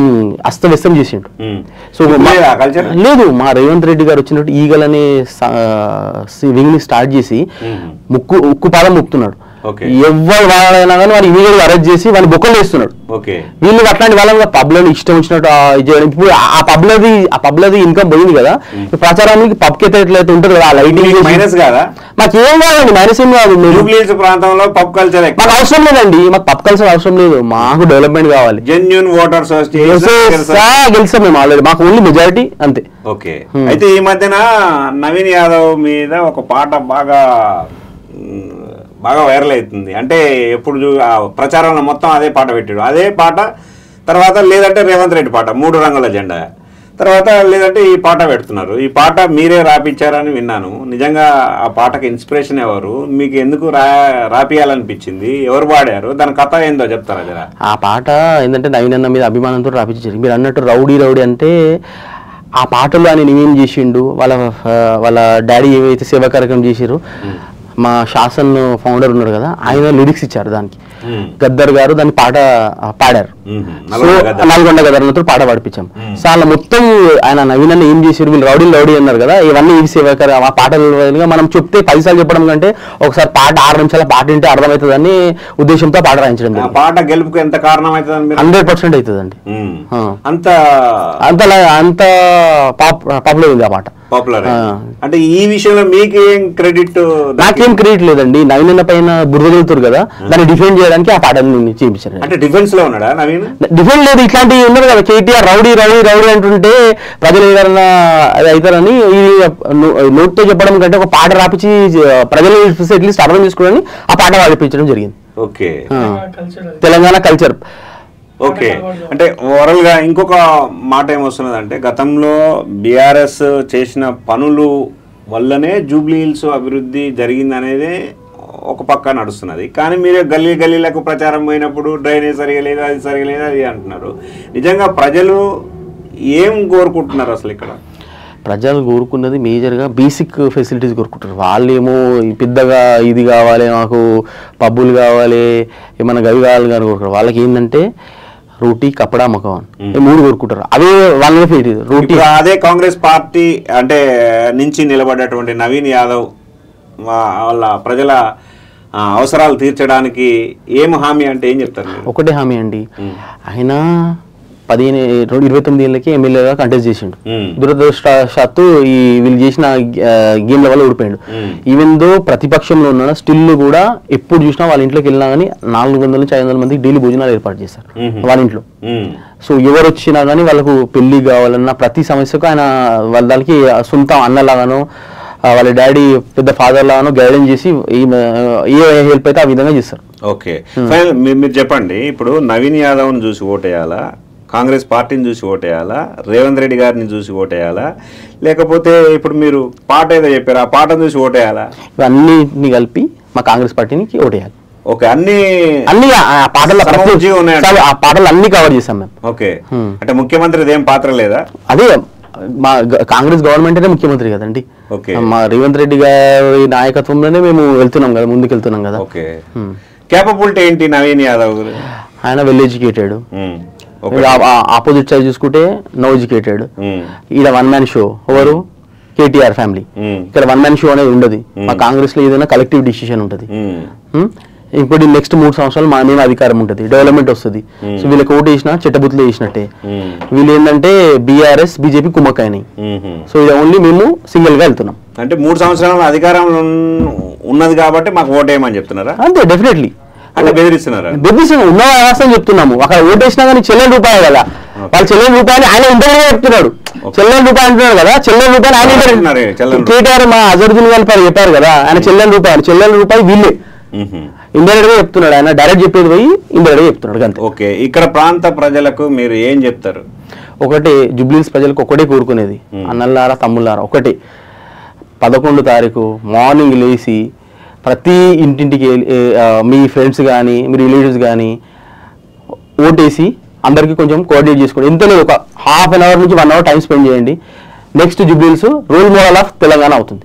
అస్తవ్యస్తం చేసిండు. సో లేదు, మా రేవంత్ రెడ్డి గారు వచ్చినట్టు ఈగలని వింగ్ ని స్టార్ట్ చేసి ఉక్కు పాదం ముక్కుతున్నాడు. ఎవరు వాడైనా కానీ వాడు ఇమీడియట్ అరెస్ట్ చేసి వాడిని బొక్కలు వేస్తున్నాడు. వీళ్ళు అట్లాంటి వాళ్ళ పబ్లను ఇష్టం వచ్చినట్టు ఇప్పుడు ఆ పబ్లది ఇన్కమ్ పోయింది కదా. ప్రచారానికి పబ్కి ఎట్లయితే ఉంటుంది కదా, ఆ లైటింగ్ మైనస్ కాదా? మాకేం కాదండి, మైనస్ ఏం కాదు. ప్రాంతంలో పబ్ కల్చర్ మాకు అవసరం లేదండి, మాకు పబ్ కల్చర్ అవసరం లేదు. మాకు డెవలప్మెంట్ కావాలి. జెన్యూన్ ఓటర్స్ గెలిచాం మేము ఆల్రెడీ, మాకు ఓన్లీ మెజారిటీ అంతే. ఓకే, అయితే ఈ మధ్యన నవీన్ యాదవ్ మీద ఒక పాట బాగా వైరల్ అవుతుంది. అంటే ఎప్పుడు ప్రచారంలో మొత్తం అదే పాట పెట్టాడు. అదే పాట తర్వాత లేదంటే రేవంత్ రెడ్డి పాట 3 రంగుల జెండా, తర్వాత లేదంటే ఈ పాట పెడుతున్నారు. ఈ పాట మీరే రాపించారని విన్నాను. నిజంగా ఆ పాటకి ఇన్స్పిరేషన్ ఎవరు? మీకు ఎందుకు రాపియాలనిపించింది? ఎవరు పాడారు? దాని కథ ఏందో చెప్తారా జరా? ఆ పాట ఏంటంటే నవీన్ అన్న మీద అభిమానంతో రాపించారు. మీరు అన్నట్టు రౌడీ అంటే ఆ పాటలో ఆయన ఏమేం చేసిండు, వాళ్ళ డాడీ ఏమైతే సేవా కార్యక్రమం చేసారు, మా శాసన్ ఫౌండర్ ఉన్నారు కదా, ఆయన లిరిక్స్ ఇచ్చారు దానికి. గద్దర్ గారు దాన్ని పాట పాడారు. నల్గొండ గద్దర్లతో పాట పాడిపించాం. సో అలా మొత్తం ఆయన నవీన్ అన్న ఏం చేశారు, వీళ్ళు రౌడీ అన్నారు కదా, ఇవన్నీ ఇది సేవకర్ ఆ పాటలు మనం చెప్తే 10 సార్లు చెప్పడం కంటే ఒకసారి పాట 6 నిమిషాల పాట వింటే అర్థమవుతుందని ఉద్దేశంతో పాట రాయించడం. పాట గెలుపుకు ఎంత కారణం అవుతుంది? 100% అవుతుందండి. అంత పాపులర్ ఉంది ఆ పాట. పాపులర్ అంటే ఈ విషయంలో మీకేం క్రెడిట్? నాకేం క్రెడిట్ లేదండి. నవీన్ అన్న పైన బురద వెళ్తారు కదా, దాన్ని డిఫెండ్ చేయడానికి ఆ పాటని చేయించారు. అంటే డిఫెన్స్ లో ఉన్నాడా నవీన్? డిఫెండ్ లేదు, ఇట్లాంటివి ఉన్నారు కదా, కేటీఆర్ రౌడీ అంటుంటే ప్రజలు ఏదైనా అది అవుతారని నోట్తో చెప్పడం కంటే ఒక పాట రాపించి ప్రజలు అట్లీస్ట్ అర్థం చేసుకోవడానికి ఆ పాట పాడిపించడం జరిగింది. Okay, Telangana culture. ఓకే, అంటే ఓవరాల్ గా ఇంకొక మాట ఏమొస్తున్నదంటే గతంలో బీఆర్ఎస్ చేసిన పనులు వల్లనే జూబ్లీహిల్స్ అభివృద్ధి జరిగింది అనేది ఒక పక్క నడుస్తున్నది. కానీ మీరు గల్లీలకు ప్రచారం పోయినప్పుడు డ్రైనేజ్ సరిగలేదు, అది సరిగలేదు, అది అంటున్నారు. నిజంగా ప్రజలు ఏం కోరుకుంటున్నారు అసలు? ఇక్కడ ప్రజలు కోరుకున్నది మేజర్గా బేసిక్ ఫెసిలిటీస్ కోరుకుంటారు. వాళ్ళేమో పెద్దగా ఇది కావాలి, మాకు పబ్బులు కావాలి, ఏమన్నా గవి కావాలి కానీ కోరుకుంటారు. వాళ్ళకి ఏంటంటే రోటీ కపడా మకాన్ 3 కోరుకుంటారు. అవే వాళ్ళ రోటీ. అదే కాంగ్రెస్ పార్టీ అంటే నుంచి నిలబడ్డటువంటి నవీన్ యాదవ్ వాళ్ళ ప్రజల అవసరాలు తీర్చడానికి ఏం హామీ అంటే ఏం చెప్తారు? ఒకటే హామీ అండి, ఆయన 29 ఏళ్ళకి ఎమ్మెల్యేగా కంటెస్ట్ చేసిండు. దురదృష్టవశాత్తు ఈ వీళ్ళు చేసిన గేమ్ల వల్ల ఓడిపోయాడు. ఈవెన్ దో ప్రతిపక్షంలో ఉన్న స్టిల్ కూడా ఎప్పుడు చూసినా వాళ్ళ ఇంట్లోకి వెళ్ళినా కానీ 400 నుంచి 500 మందికి డైలీ భోజనాలు ఏర్పాటు చేస్తారు వాళ్ళ ఇంట్లో. సో ఎవరు వచ్చినా కానీ వాళ్ళకు పెళ్లి కావాలన్నా ప్రతి సమస్యకు ఆయన వాళ్ళ దానికి సొంత అన్నలాగానో వాళ్ళ డాడీ పెద్ద ఫాదర్ లాగానో గైడెన్స్ చేసి ఏ హెల్ప్ అయితే ఆ విధంగా చేస్తారు. ఓకే, మీరు చెప్పండి, ఇప్పుడు నవీన్ యాదవ్ని చూసి ఓటేయాలా, కాంగ్రెస్ పార్టీని చూసి ఓటేయాలా, రేవంత్ రెడ్డి గారిని చూసి ఓటేయాలా, లేకపోతే ఇప్పుడు మీరు పాట ఏదో చెప్పారు ఆ పాటను చూసి ఓటేయాలా? ఇవన్నీ కలిపి మా కాంగ్రెస్ పార్టీకి ఓటేయాలి. ఓకే, అన్ని పాటలు ఆ పాటలు అన్ని కవర్ చేసాం మేము. ఓకే, అంటే ముఖ్యమంత్రిది ఏం పాత్ర లేదా? అదే మా కాంగ్రెస్ గవర్నమెంట్ అనే ముఖ్యమంత్రి కదండి. మా రేవంత్ రెడ్డి గారి నాయకత్వంలోనే మేము వెళ్తున్నాం కదా, ముందుకు వెళ్తున్నాం కదా. ఓకే, కేపబిలిటీ ఏంటి నవీన్ యాదవ్? ఆయన వెల్ ఎడ్యుకేటెడ్. ఆపోజిట్ సైడ్ చూసుకుంటే నో ఎడ్యుకేటెడ్. ఈడ 1 మ్యాన్ షో. ఎవరు? కేటీఆర్ ఫ్యామిలీ. ఇక్కడ వన్ మ్యాన్ షో అనేది ఉండదు. మా కాంగ్రెస్ లో ఏదైనా కలెక్టివ్ డిసిషన్ ఉంటుంది. ఇప్పుడు నెక్స్ట్ 3 సంవత్సరాలు మా మీద అధికారం ఉంటుంది, డెవలప్మెంట్ వస్తుంది. సో వీళ్ళకి ఓటు వేసినా చెట్టబుత్తులు వేసినట్టే. వీళ్ళు ఏంటంటే బీఆర్ఎస్ బీజేపీ కుమ్మక్కైనాయి. సో ఇది ఓన్లీ మేము సింగిల్ గా వెళ్తున్నాం. అంటే 3 సంవత్సరాల అధికారం ఉన్నది కాబట్టి మాకు ఓటు వేయమని చెప్తున్నారా? అంతే, డెఫినెట్లీ. అంటే బెదిరిస్తున్నారా? బెదిరిస్తున్నాం, ఉన్న వ్యవస్థ చెప్తున్నాము. అక్కడ ఓటు వేసినా కానీ చెల్లెని రూపాయలు కదా, వాళ్ళు చెల్లెని రూపాయలు ఆయన ఇంటర్వ్యూ చెప్తున్నాడు. చెల్లెని రూపాయలు అంటున్నాడు కదా, చెల్లెని రూపాయలు ఆయన కేటీఆర్ మా అజరుద్దీన్ గారి పేరు చెప్పారు కదా, ఆయన చెల్లెని రూపాయలు వీళ్ళే ఇండైరెక్ట్ గా చెప్తున్నాడు. ఆయన డైరెక్ట్ చెప్పేది పోయి ఇండైరెక్ట్ గా చెప్తున్నాడు అంతే. ఓకే, ఇక్కడ ప్రాంత ప్రజలకు మీరు ఏం చెప్తారు? ఒకటి, జూబ్లీహిల్స్ ప్రజలకు ఒకటే కోరుకునేది, అన్నల్లారా తమ్ముళ్ళారా, ఒకటి 11 తారీఖు మార్నింగ్ లేచి ప్రతి ఇంటింటికి మీ ఫ్రెండ్స్ కానీ మీ రిలేటివ్స్ కానీ ఓటేసి అందరికీ కొంచెం కోఆర్డినేట్ చేసుకోండి. ఎంత లేదు, ఒక ½ అన్ అవర్ నుంచి 1 అవర్ టైం స్పెండ్ చేయండి. Next Jubilee Hills role model of Telangana అవుతుంది.